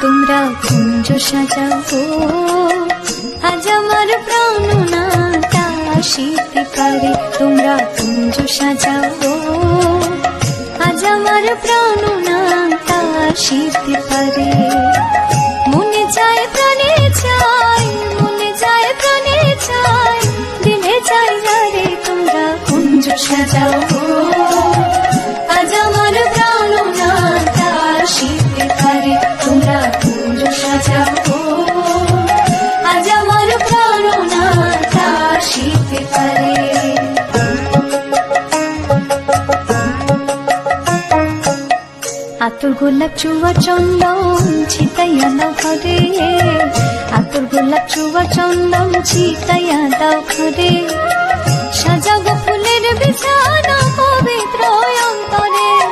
তোমরা কুঞ্জ সাজাও গো, আজ আমার প্রাণনাটা আসিতে পারে। তোমরা কুঞ্জ সাজাও গো, আজ আমার প্রাণনাটা আসিতে পারে। মনে চায় প্রাণে চায়, মনে চায় প্রাণে চায়, দিলে চাই না রে। তোমরা কুঞ্জ সাজাও গো, আজ আমার প্রাণনাটা আসিতে পারে। তোমরা কুঞ্জ সাজাও গো, আজ আমার প্রাণনাটা আসিতে পারে। আতর গোলাপ চুয়া চন্দন ছিটাইয়া দাও ঘরে, আতর গোলাপ চুয়া চন্দন ছিটাইয়া দাও ঘরে। সাজাগো ফুলের বিছানা পবিত্র অন্তর